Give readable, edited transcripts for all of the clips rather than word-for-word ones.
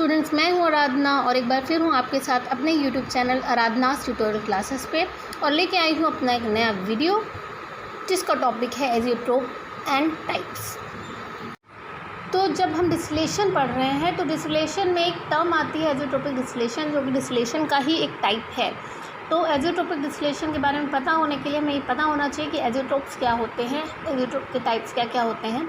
Students, मैं हूं आराधना और एक बार फिर हूं आपके साथ अपने यूट्यूब चैनल आराधनास ट्यूटोरियल क्लासेस पे और लेके आई हूं अपना एक नया वीडियो जिसका टॉपिक है एजियोट्रोप एंड टाइप्स। तो जब हम डिस्टिलेशन पढ़ रहे हैं तो डिस्टिलेशन में एक टर्म आती है एजियोट्रोपिक डिस्टिलेशन, जो कि डिस्टिलेशन का ही एक टाइप है। तो एजियोट्रोपिक डिस्टिलेशन के बारे में पता होने के लिए हमें ये पता होना चाहिए कि एजियोट्रोप्स क्या होते हैं, एजियोट्रोप के टाइप्स क्या क्या होते हैं।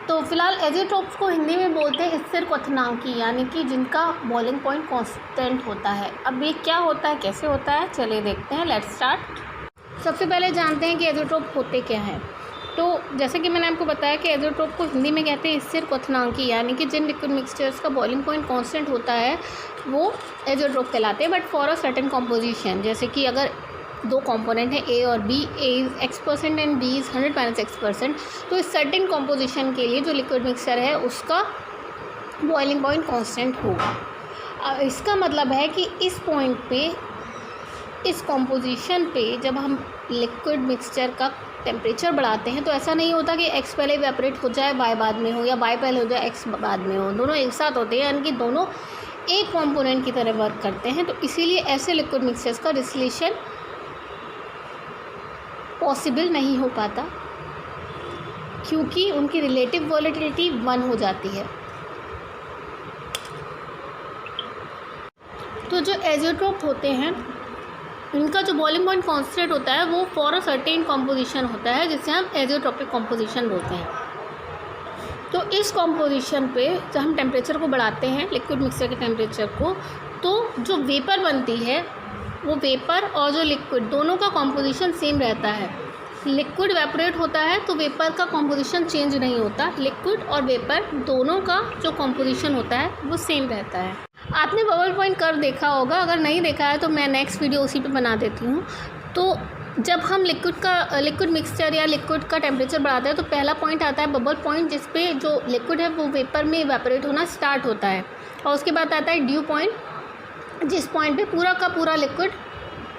तो फिलहाल एजियोट्रोप्स को हिंदी में बोलते हैं स्थिर क्वथनांकी, यानी कि जिनका बॉइलिंग पॉइंट कांस्टेंट होता है। अब ये क्या होता है, कैसे होता है, चलिए देखते हैं। Let's start. सबसे पहले जानते हैं कि एजियोट्रोप होते क्या हैं। तो जैसे कि मैंने आपको बताया कि एजियोट्रोप को हिंदी में कहते हैं स्थिर क्वथनांकी, यानी कि जिन लिक्विड मिक्सचर्स का बॉइलिंग पॉइंट कांस्टेंट होता है वो एजियोट्रोप कहलाते हैं, but for a certain composition. जैसे कि अगर दो कंपोनेंट है ए और B, A is X% and B is 100-X%, तो इस सर्टेन कॉम्पोजिशन के लिए जो लिक्विड मिक्सचर है उसका बॉइलिंग पॉइंट कांस्टेंट होगा। इसका मतलब है कि इस पॉइंट पे, इस कॉम्पोजिशन पे जब हम लिक्विड मिक्सचर का टेम्परेचर बढ़ाते हैं तो ऐसा नहीं होता कि X पहले इवेपोरेट हो जाए Y बाद में हो, या Y पहले हो जाए X बाद में हो। दोनों एक साथ होते हैं, यानी कि दोनों एक कॉम्पोनेंट की तरह वर्क करते हैं। तो इसीलिए ऐसे लिक्विड मिक्सचर्स का डिस्टिलेशन पॉसिबल नहीं हो पाता, क्योंकि उनकी रिलेटिव वॉलेटिलिटी 1 हो जाती है। तो जो एजियोट्रोप होते हैं इनका जो बॉइलिंग पॉइंट कांस्टेंट होता है वो फॉर अ सर्टेन कॉम्पोजिशन होता है, जिसे हम एजियोट्रोपिक कॉम्पोजिशन बोलते हैं। तो इस कॉम्पोजिशन पे जब हम टेम्परेचर को बढ़ाते हैं, लिक्विड मिक्सचर के टेम्परेचर को, तो जो वेपर बनती है वो वेपर और जो लिक्विड दोनों का कॉम्पोजिशन सेम रहता है। लिक्विड इवेपोरेट होता है तो वेपर का कॉम्पोजिशन चेंज नहीं होता, लिक्विड और वेपर दोनों का जो कॉम्पोजिशन होता है वो सेम रहता है। आपने बबल पॉइंट कर्व देखा होगा, अगर नहीं देखा है तो मैं नेक्स्ट वीडियो उसी पे बना देती हूँ। तो जब हम लिक्विड मिक्सचर या लिक्विड का टेम्परेचर बढ़ाते हैं तो पहला पॉइंट आता है बबल पॉइंट, जिस पे जो लिक्विड है वो वेपर में इवेपोरेट होना स्टार्ट होता है, और उसके बाद आता है ड्यू पॉइंट, जिस पॉइंट पे पूरा का पूरा लिक्विड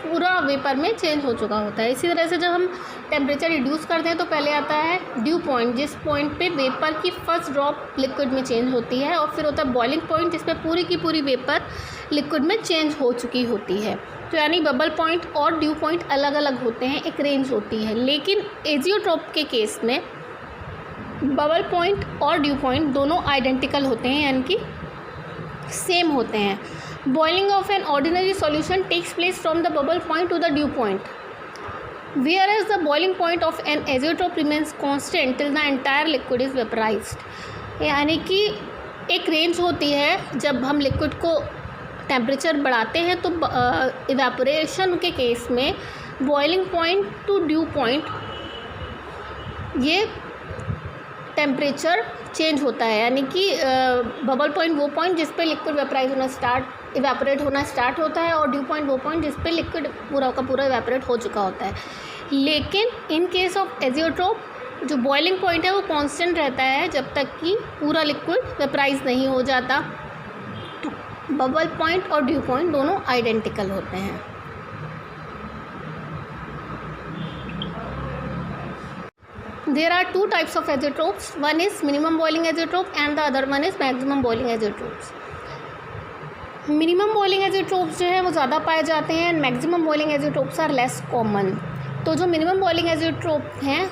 पूरा वेपर में चेंज हो चुका होता है। इसी तरह से जब हम टेम्परेचर रिड्यूस करते हैं तो पहले आता है ड्यू पॉइंट, जिस पॉइंट पे वेपर की फर्स्ट ड्रॉप लिक्विड में चेंज होती है, और फिर होता है बॉइलिंग पॉइंट, जिस पे पूरी की पूरी वेपर लिक्विड में चेंज हो चुकी होती है। तो यानी बबल पॉइंट और ड्यू पॉइंट अलग अलग होते हैं, एक रेंज होती है। लेकिन एजियोट्रोप के केस में बबल पॉइंट और ड्यू पॉइंट दोनों आइडेंटिकल होते हैं, यानी कि सेम होते हैं। Boiling of an ordinary solution takes place from the bubble point to the dew point, whereas the boiling point of an azeotrope remains constant till the entire liquid is vaporized. यानी कि एक range होती है जब हम liquid को temperature बढ़ाते हैं तो इवेपोरेशन के केस में boiling point two due point ये टेम्परेचर चेंज होता है। यानी कि बबल पॉइंट वो पॉइंट जिस पे लिक्विड इवेपोरेट होना स्टार्ट होता है, और ड्यू पॉइंट वो पॉइंट जिस पे लिक्विड पूरा का पूरा इवेपोरेट हो चुका होता है। लेकिन इन केस ऑफ एजियोट्रोप जो बॉइलिंग पॉइंट है वो कांस्टेंट रहता है जब तक कि पूरा लिक्विड वेपराइज नहीं हो जाता। बबल पॉइंट और ड्यू पॉइंट दोनों आइडेंटिकल होते हैं। There are two types of azeotropes. One is minimum boiling azeotrope and the other one is maximum boiling azeotropes. Minimum boiling azeotropes जो है वो ज़्यादा पाए जाते हैं and maximum boiling azeotropes are less common. तो जो मिनिमम बॉइलिंग एजियोट्रोप हैं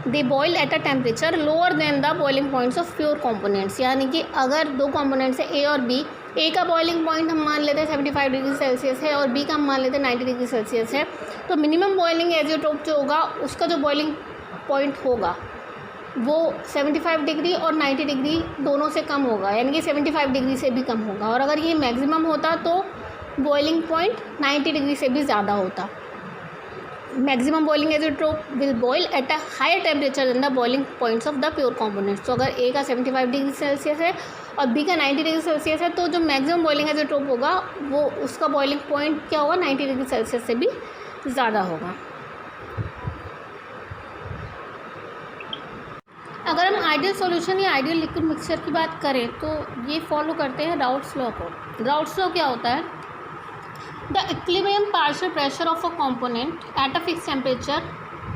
they boil at a temperature lower than the boiling points of pure components. यानी कि अगर दो कंपोनेंट्स है ए और बी, ए का बॉइलिंग पॉइंट हम मान लेते हैं 75 डिग्री सेल्सियस है और बी का हम मान लेते हैं 90 डिग्री सेल्सियस है, तो मिनिमम बॉइलिंग एजियोट्रोप जो होगा उसका जो बॉइलिंग पॉइंट होगा वो 75 डिग्री और 90 डिग्री दोनों से कम होगा, यानी कि 75 डिग्री से भी कम होगा। और अगर ये मैक्सिमम होता तो बॉइलिंग पॉइंट 90 डिग्री से भी ज़्यादा होता। Maximum boiling azeotrope will boil at a higher temperature than the boiling points of the pure components. तो अगर ए का 75 डिग्री सेल्सियस है और बी का 90 डिग्री सेल्सियस है, तो जो मैक्सिमम बॉइलिंग एजियोट्रोप होगा वो उसका बॉइलिंग पॉइंट क्या होगा, 90 डिग्री सेल्सियस से भी ज़्यादा होगा। अगर हम आइडियल सॉल्यूशन या आइडियल लिक्विड मिक्सचर की बात करें तो ये फॉलो करते हैं राउट्स लॉ को। राउट्स लॉ क्या होता है, the equilibrium partial pressure of a component at a fix temperature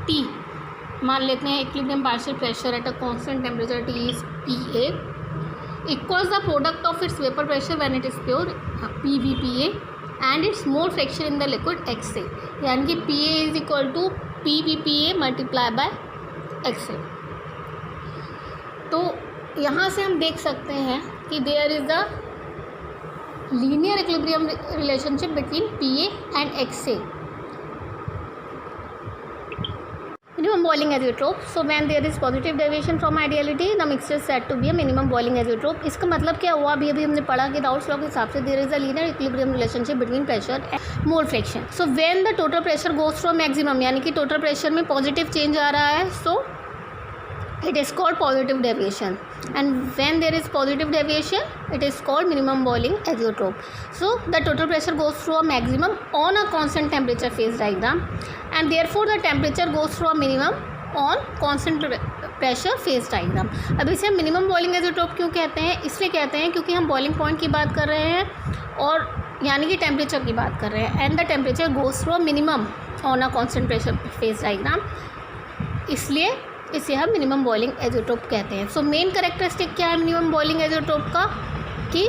T, मान लेते हैं equilibrium partial pressure at a constant temperature T is PA, equals the product of its vapor pressure when it is pure PVPA and its mole fraction in the liquid XA, यानी कि PA is equal to PVPA multiplied by XA। तो यहाँ से हम देख सकते हैं कि there is a linear equilibrium relationship between PA and XA, minimum boiling azeotrope। So when there is positive deviation from ideality, the mixture is said to be a minimum boiling azeotrope। इसका मतलब क्या हुआ, अभी हमने पढ़ा कि Raoult's law के हिसाब से there is a linear equilibrium relationship between pressure and mole fraction। So when the total pressure goes from maximum, यानी कि total pressure में positive change आ रहा है, so it is called positive deviation, and when there is positive deviation it is called minimum boiling azeotrope। So the total pressure goes through a maximum on a constant temperature phase diagram, and therefore the temperature goes through a minimum on constant pressure phase diagram। अब इसे हम minimum boiling azeotrope क्यों कहते हैं, इसलिए कहते हैं क्योंकि हम boiling point की बात कर रहे हैं और यानी कि टेम्परेचर की बात कर रहे हैं, and the temperature goes through a minimum on a constant pressure phase diagram, इसलिए इसे हम मिनिमम बॉइलिंग एज़ोट्रोप कहते हैं। सो मेन कैरेक्टरिस्टिक क्या है मिनिमम बॉइलिंग एज़ोट्रोप का, कि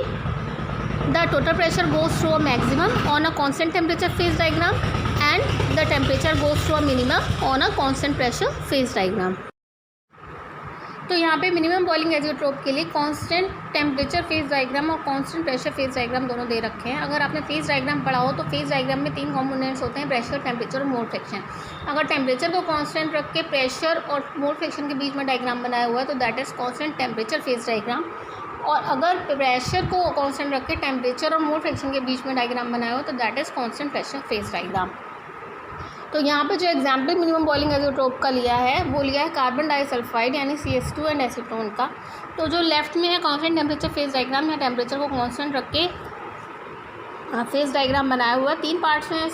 the total pressure goes through a maximum on a constant temperature phase diagram and the temperature goes through a minimum on a constant pressure phase diagram. तो यहाँ पे minimum boiling azeotrope के लिए constant temperature phase diagram और constant pressure phase diagram दोनों दे रखे हैं। अगर आपने फेज डायग्राम पढ़ा हो तो फेज डायग्राम में 3 कंपोनेंट्स होते हैं, प्रेशर, टेम्परेचर और मोल फ्रैक्शन। अगर टेम्परेचर को कांस्टेंट रख के प्रेशर और मोल फ्रैक्शन के बीच में डायग्राम बनाया हुआ है तो that is constant temperature phase diagram, और अगर प्रेशर को कांस्टेंट रख के टेम्परेचर और मोल फ्रैक्शन के बीच में डायग्राम बनाया हो तो that is constant pressure phase diagram. तो यहाँ पे जो एग्जाम्पल मिनिमम बॉइलिंग एज़ोट्रोप का लिया है वो लिया है कार्बन डाइसल्फाइड यानी CS2 एंड एसीटोन का। तो जो लेफ्ट में है कांस्टेंट टेम्परेचर फेज डायग्राम, या टेम्परेचर को कांस्टेंट रख के फेज डायग्राम बनाया हुआ है। 3 पार्ट्स हैं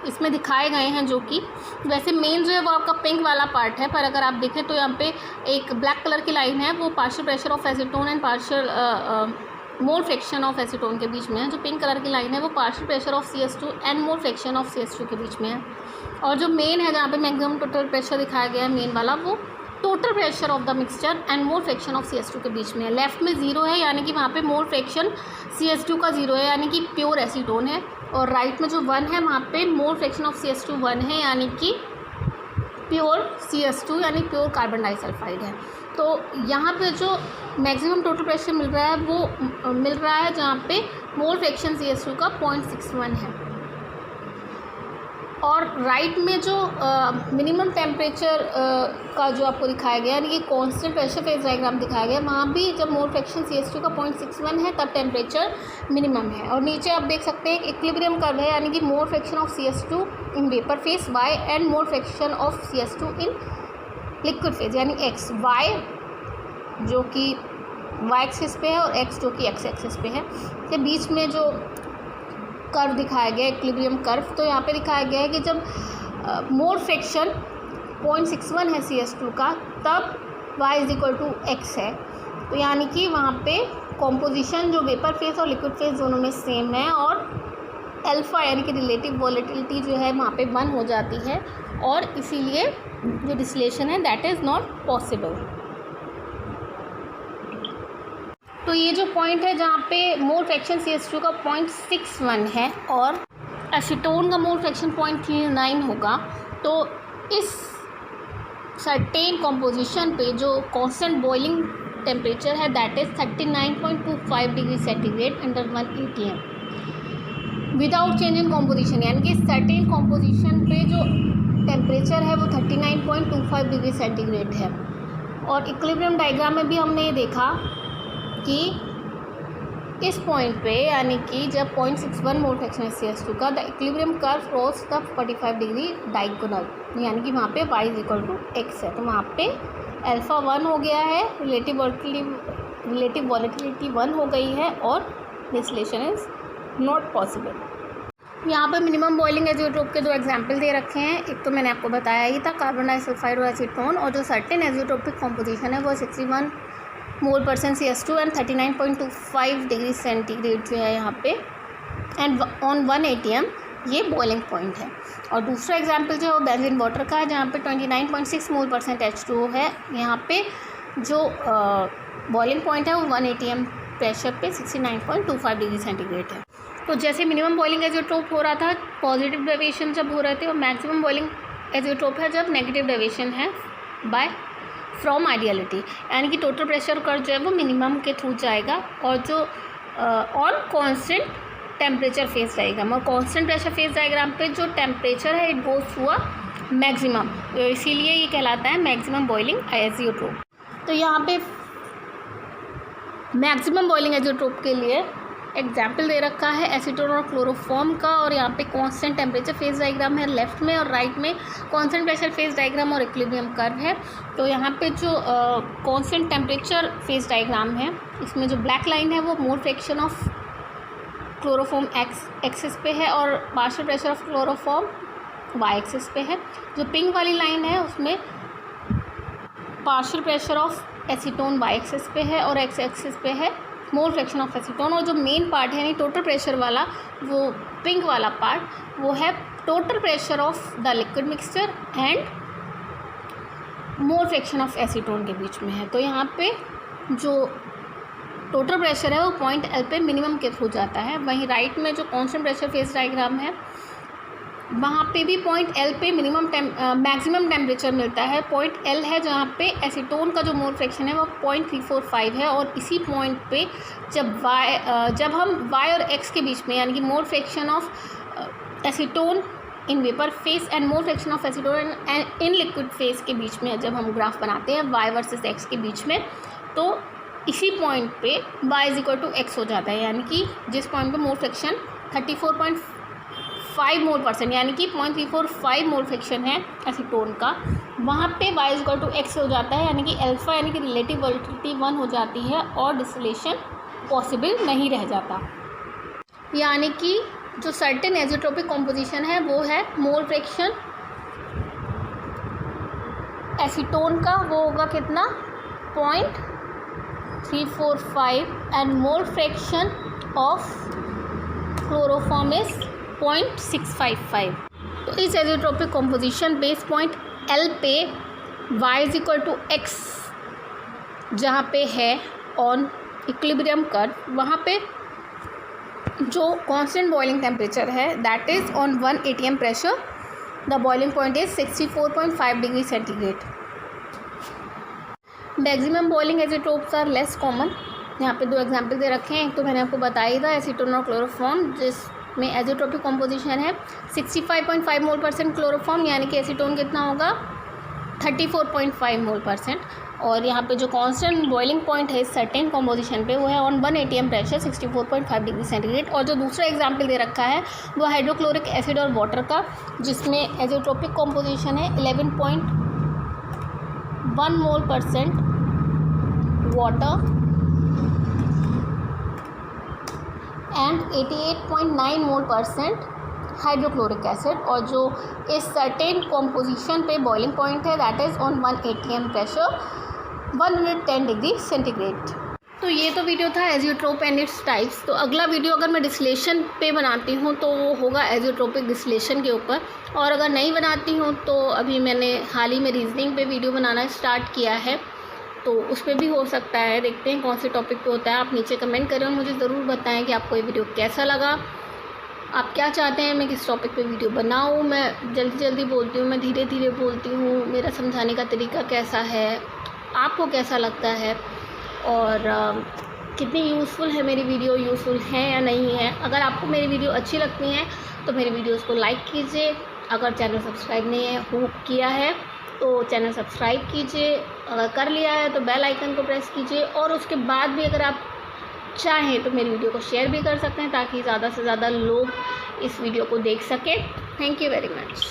इसमें दिखाए गए हैं, जो कि वैसे मेन जो है वो आपका पिंक वाला पार्ट है, पर अगर आप देखें तो यहाँ पे एक ब्लैक कलर की लाइन है, वो partial pressure of acetone and partial mole fraction of acetone के बीच में है। जो पिंक कलर की लाइन है वो partial pressure of CS2 and mole fraction of CS2 के बीच में है। और जो मेन है जहाँ पे मैक्सिमम टोटल प्रेशर दिखाया गया है मेन वाला, वो total pressure of the mixture and mole fraction of CS2 के बीच में है। लेफ्ट में 0 है यानी कि वहाँ पे मोल फ्रैक्शन CS2 का 0 है यानी कि प्योर एसीटोन है, और राइट में जो 1 है वहाँ पे मोल फ्रैक्शन ऑफ CS2 1 है यानी कि प्योर CS2 यानी प्योर कार्बन डाइसल्फाइड है। तो यहाँ पे जो मैक्सिमम टोटल प्रेशर मिल रहा है वो मिल रहा है जहाँ पे मोल फ्रैक्शन CS2 का 0.61 है, और राइट में जो मिनिमम टेम्परेचर का जो आपको दिखाया गया यानी कि कांस्टेंट प्रेशर फेज डायग्राम दिखाया गया, वहाँ भी जब मोल फ्रैक्शन CS2 का 0.61 है तब टेम्परेचर मिनिमम है। और नीचे आप देख सकते हैं इक्विलिब्रियम कर्व है यानी कि मोल fraction of CS2 in vapour phase y and mole fraction of CS2 in liquid phase यानी x, y जो कि y एक्सिस पे है और x जो कि x एक्सिस पे है, के बीच में जो कर्व दिखाया गया है इक्विलिब्रियम कर्व। तो यहाँ पे दिखाया गया है कि जब मोल फ्रैक्शन 0.61 है CS2 का तब y is equal to x है, तो यानी कि वहाँ पे कॉम्पोजिशन जो वेपर फेज और लिक्विड फेज दोनों में सेम है, और अल्फ़ा यानी कि रिलेटिव वॉलेटिलिटी जो है वहाँ पे 1 हो जाती है, और इसीलिए जो डिस्टिलेशन है दैट इज़ नॉट पॉसिबल। तो ये जो पॉइंट है जहाँ पे मोल फ्रैक्शन CS2 का 0.61 है और एसीटोन का मोल फ्रैक्शन 0.39 होगा, तो इस सर्टेन कॉम्पोजिशन पे जो कांस्टेंट बॉइलिंग टेम्परेचर है that is 39.25 degree centigrade under 1 atm without change in composition, यानी कि सर्टेन कॉम्पोजिशन पे जो टेम्परेचर है वो 39.25 डिग्री सेंटीग्रेड है। और इक्विलिब्रियम डायग्राम में भी हमने ये देखा कि इस पॉइंट पे यानी कि जब 0.61 मोल फ्रैक्शन है CS2 का, the equilibrium curve cross the 45 degree diagonal, यानी कि वहाँ पे y is equal to x है, तो वहाँ पे अल्फ़ा 1 हो गया है, रिलेटिव वॉलेटिलिटी 1 हो गई है, और डिस्टिलेशन इज़ नॉट पॉसिबल। यहाँ पर मिनिमम बॉइलिंग एज़ोट्रोप के 2 एग्जाम्पल दे रखे हैं। एक तो मैंने आपको बताया ही था कार्बन डाइसल्फाइड और एसीटोन, और जो सर्टेन एज़ोट्रोपिक कॉम्पोजिशन है वो 61 मोल % CS2 एंड 39.25 डिग्री सेंटीग्रेड जो है यहाँ पे, एंड ऑन 1 atm ये बॉइलिंग पॉइंट है। और दूसरा एग्जांपल जो है वो बेंजीन वाटर का है जहाँ पे 29.6 मोल % H2O है। यहाँ पे जो बॉइलिंग पॉइंट है वो 1 atm प्रेशर पे 69.25 डिग्री सेंटीग्रेड है। तो जैसे मिनिमम बॉइलिंग एजियोट्रोप हो रहा था पॉजिटिव डेविएशन जब हो रहे थे, और मैक्सिमम बॉइलिंग एजियोट्रोप है जब नेगेटिव डेविएशन है बाय फ्रॉम आइडियलिटी, यानी कि टोटल प्रेशर कर्व जो है वो मिनिमम के थ्रू जाएगा और जो on constant temperature phase diagram, और कांस्टेंट प्रेशर फेज डायग्राम पे जो टेम्परेचर है it goes through a maximum, तो इसीलिए ये कहलाता है मैक्सिमम बॉइलिंग एजियोट्रोप। तो यहाँ पे मैक्सिमम बॉइलिंग एजियोट्रोप के लिए एग्जाम्पल दे रखा है एसीटोन और क्लोरोफॉर्म का, और यहाँ पे कांस्टेंट टेम्परेचर फेज डायग्राम है लेफ्ट में, और राइट में कांस्टेंट प्रेशर फेज डायग्राम और इक्विलिब्रियम कर्व है। तो यहाँ पे जो कांस्टेंट टेम्परेचर फेज डायग्राम है इसमें जो ब्लैक लाइन है वो mole fraction of chloroform axis पे है और partial pressure of chloroform Y axis पे है। जो पिंक वाली लाइन है उसमें partial pressure of acetone Y axis पे है और एक्स एक्सिस पे है मोल फ्रैक्शन ऑफ एसीटोन, और जो मेन पार्ट है यानी टोटल प्रेशर वाला वो पिंक वाला पार्ट वो है total pressure of the liquid mixture and mole fraction of acetone के बीच में है। तो यहाँ पे जो टोटल प्रेशर है वो पॉइंट एल पे मिनिमम के थ्रू जाता है। वहीं राइट में जो कांस्टेंट प्रेशर फेज डायग्राम है वहाँ पे भी पॉइंट एल पे मैक्सिमम टेम्परेचर मिलता है। पॉइंट एल है जहाँ पे एसीटोन का जो मोल फ्रैक्शन है वो 0.345 है, और इसी पॉइंट पे जब हम y और x के बीच में यानी कि मोल fraction of acetone in vapour face and mole fraction of acetone in liquid phase के बीच में जब हम ग्राफ बनाते हैं y वर्सेस x के बीच में, तो इसी पॉइंट पे y = x हो जाता है, यानी कि जिस पॉइंट पे मोल फ्रैक्शन 34.5 मोल% यानी कि 0.345 मोल फ्रैक्शन है एसीटोन का, वहाँ पे y = x हो जाता है, यानी कि अल्फ़ा यानी कि रिलेटिव वोलेटिलिटी 1 हो जाती है और डिस्टिलेशन पॉसिबल नहीं रह जाता। यानी कि जो सर्टेन एजियोट्रोपिक कॉम्पोजिशन है वो है मोल फ्रैक्शन एसीटोन का वो होगा कितना 0.345 and mole fraction of chloroform is 0.655। तो इस एजियोट्रोपिक कॉम्पोजिशन बेस पॉइंट एल पे y = x जहाँ पे है ऑन इक्विलिब्रियम कर्व, वहाँ पे जो कांस्टेंट बॉइलिंग टेम्परेचर है that is on 1 atm pressure, the boiling point is 64.5 degree centigrade. Maximum boiling azeotropes are less common. यहाँ पे 2 एग्जाम्पल दे रखे हैं, एक तो मैंने आपको बताया था एसीटोन और क्लोरोफॉर्म जिसमें एजियोट्रोपिक कॉम्पोजिशन है 65.5 मोल% क्लोरोफॉर्म, यानी कि एसीटोन कितना होगा 34.5 मोल%, और यहाँ पे जो कांस्टेंट बॉइलिंग पॉइंट है इस सर्टेन कॉम्पोजिशन पे वो है on 1 atm pressure 64.5 degree centigrade. और जो दूसरा एग्जाम्पल दे रखा है वो हाइड्रोक्लोरिक एसिड और वाटर का, जिसमें एजियोट्रोपिक कॉम्पोजिशन है 11.1 मोल% वाटर एंड 88.9 मोल% हाइड्रोक्लोरिक एसिड, और जो इस सर्टेन कॉम्पोजिशन पे बॉइलिंग पॉइंट है that is on 1 atm pressure 110 degree centigrade. तो ये तो वीडियो था एजियोट्रोप एंड इट्स टाइप्स। तो अगला वीडियो अगर मैं डिस्टिलेशन पे बनाती हूँ तो वो होगा एजियोट्रोपिक डिस्टिलेशन के ऊपर, और अगर नहीं बनाती हूँ तो अभी मैंने हाल ही में रीजनिंग पे वीडियो बनाना स्टार्ट किया है, तो उस पर भी हो सकता है। देखते हैं कौन से टॉपिक पे होता है। आप नीचे कमेंट करें और मुझे ज़रूर बताएं कि आपको ये वीडियो कैसा लगा, आप क्या चाहते हैं मैं किस टॉपिक पे वीडियो बनाऊँ। मैं जल्दी बोलती हूँ, मैं धीरे धीरे बोलती हूँ, मेरा समझाने का तरीका कैसा है, आपको कैसा लगता है, और कितनी यूज़फुल है मेरी वीडियो, यूज़फुल है या नहीं है। अगर आपको मेरी वीडियो अच्छी लगती हैं तो मेरी वीडियोज़ को लाइक कीजिए। अगर चैनल सब्सक्राइब नहीं किया है तो चैनल सब्सक्राइब कीजिए, अगर कर लिया है तो बेल आइकन को प्रेस कीजिए, और उसके बाद भी अगर आप चाहें तो मेरी वीडियो को शेयर भी कर सकते हैं ताकि ज़्यादा से ज़्यादा लोग इस वीडियो को देख सकें। Thank you very much.